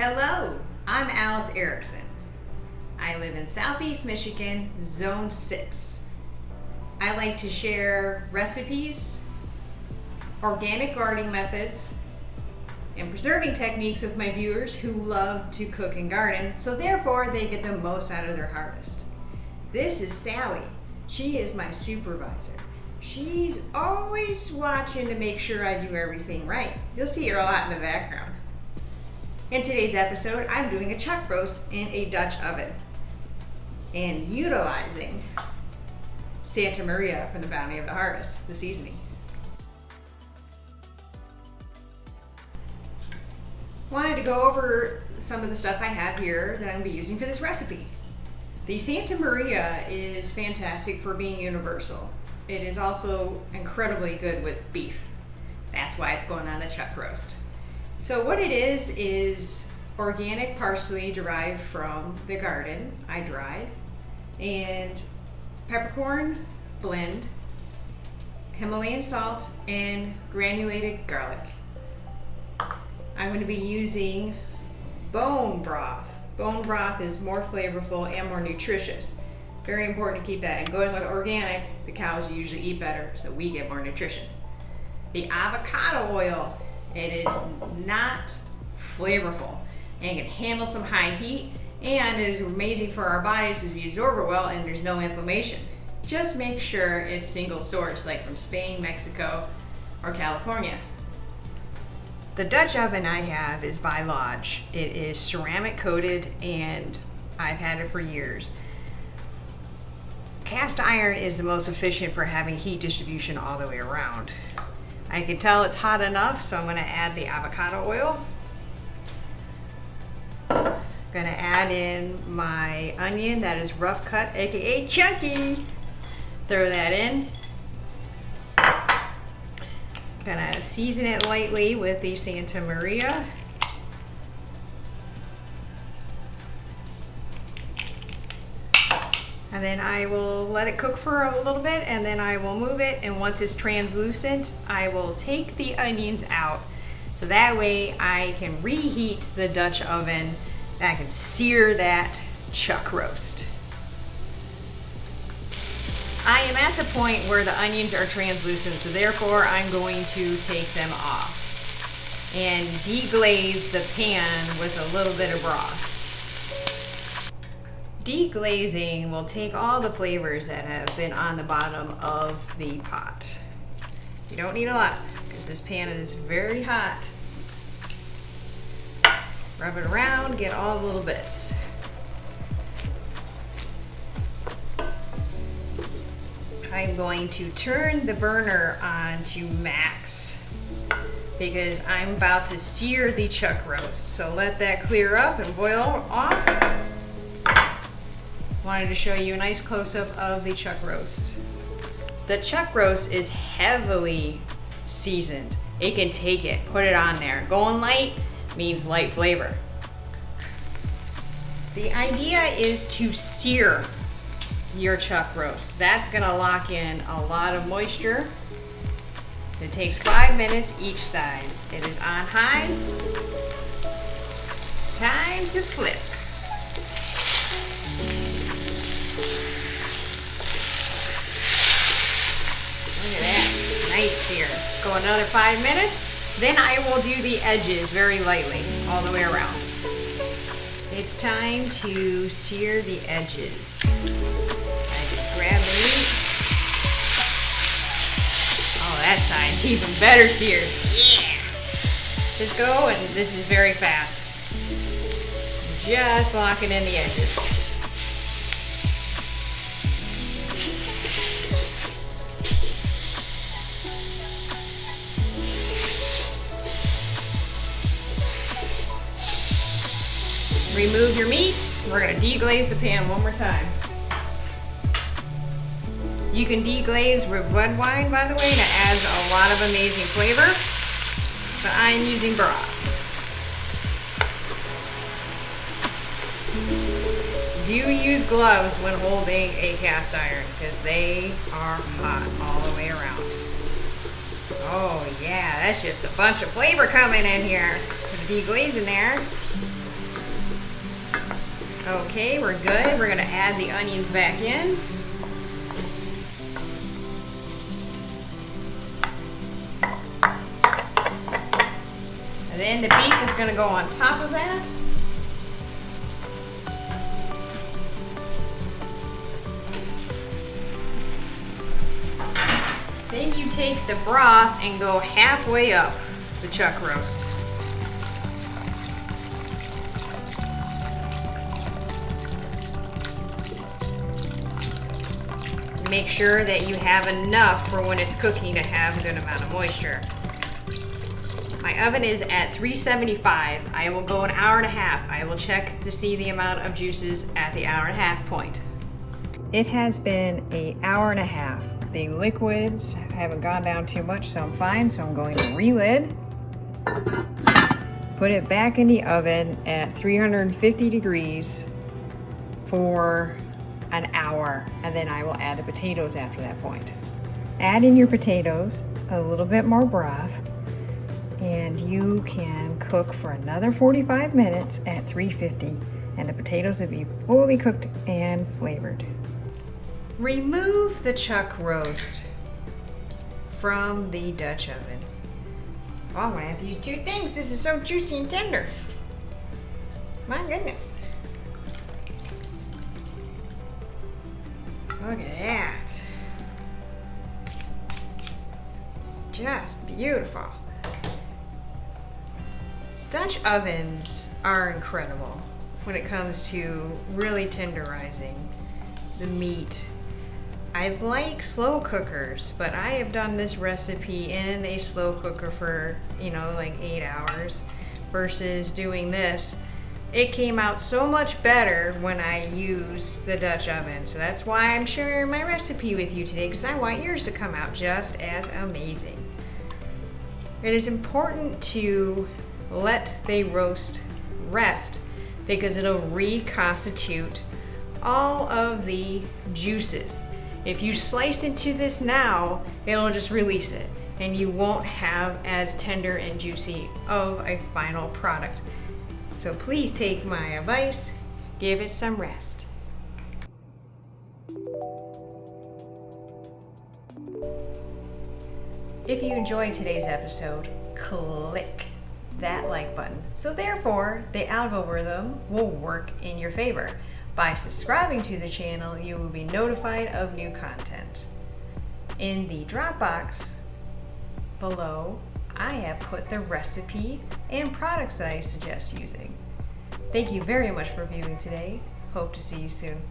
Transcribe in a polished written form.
Hello, I'm Alice Erickson. I live in Southeast Michigan, Zone 6. I like to share recipes, organic gardening methods, and preserving techniques with my viewers who love to cook and garden, so therefore they get the most out of their harvest. This is Sally. She is my supervisor. She's always watching to make sure I do everything right. You'll see her a lot in the background. In today's episode, I'm doing a chuck roast in a Dutch oven and utilizing Santa Maria from the Bounty of the Harvest, the seasoning. Wanted to go over some of the stuff I have here that I'm going to be using for this recipe. The Santa Maria is fantastic for being universal. It is also incredibly good with beef. That's why it's going on the chuck roast. So what it is organic parsley derived from the garden I dried, and peppercorn blend, Himalayan salt, and granulated garlic. I'm going to be using bone broth. Bone broth is more flavorful and more nutritious. Very important to keep that. And going with organic, the cows usually eat better, so we get more nutrition. The avocado oil, it is not flavorful and can handle some high heat, and it is amazing for our bodies because we absorb it well and there's no inflammation. Just make sure it's single source, like from Spain, Mexico, or California. The Dutch oven I have is by Lodge. It is ceramic coated and I've had it for years. Cast iron is the most efficient for having heat distribution all the way around. I can tell it's hot enough, so I'm going to add the avocado oil. I'm going to add in my onion that is rough cut, aka chunky. Throw that in. Gonna season it lightly with the Santa Maria. And then I will let it cook for a little bit, and then I will move it, and once it's translucent, I will take the onions out, so that way I can reheat the Dutch oven and I can sear that chuck roast. I am at the point where the onions are translucent, so therefore I'm going to take them off and deglaze the pan with a little bit of broth. Deglazing will take all the flavors that have been on the bottom of the pot. You don't need a lot because this pan is very hot. Rub it around, get all the little bits. I'm going to turn the burner on to max because I'm about to sear the chuck roast. So let that clear up and boil off. Wanted to show you a nice close-up of the chuck roast. The chuck roast is heavily seasoned. It can take it, put it on there. Going light means light flavor. The idea is to sear your chuck roast. That's gonna lock in a lot of moisture. It takes 5 minutes each side. It is on high. Time to flip. Look at that, nice sear. Go another 5 minutes. Then I will do the edges very lightly, all the way around. It's time to sear the edges. I just grab the meat. Oh, that side's even better seared. Yeah! Just go, and this is very fast. Just locking in the edges. Remove your meat. We're going to deglaze the pan one more time. You can deglaze with red wine, by the way, that adds a lot of amazing flavor. But I'm using broth. Do use gloves when holding a cast iron because they are hot all the way around. Oh yeah, that's just a bunch of flavor coming in here. Put the deglaze in there. Okay, we're good. We're gonna add the onions back in. And then the beef is gonna go on top of that. Then you take the broth and go halfway up the chuck roast. Make sure that you have enough for when it's cooking to have a good amount of moisture. My oven is at 375. I will go an hour and a half. I will check to see the amount of juices at the hour and a half point. It has been an hour and a half. The liquids haven't gone down too much, so I'm fine. So I'm going to relid. Put it back in the oven at 350 degrees for an hour, and then I will add the potatoes after that point. Add in your potatoes, a little bit more broth, and you can cook for another 45 minutes at 350, and the potatoes will be fully cooked and flavored. Remove the chuck roast from the Dutch oven. Oh, I'm gonna have to use two things. This is so juicy and tender. My goodness. Look at that. Just beautiful. Dutch ovens are incredible when it comes to really tenderizing the meat. I like slow cookers, but I have done this recipe in a slow cooker for, like 8 hours versus doing this. It came out so much better when I used the Dutch oven. So that's why I'm sharing my recipe with you today, because I want yours to come out just as amazing. It is important to let the roast rest because it'll reconstitute all of the juices. If you slice into this now, it'll just release it and you won't have as tender and juicy of a final product. So please take my advice, give it some rest. If you enjoyed today's episode, click that like button. So therefore, the algorithm will work in your favor. By subscribing to the channel, you will be notified of new content. In the Dropbox below, I have put the recipe and products that I suggest using. Thank you very much for viewing today. Hope to see you soon.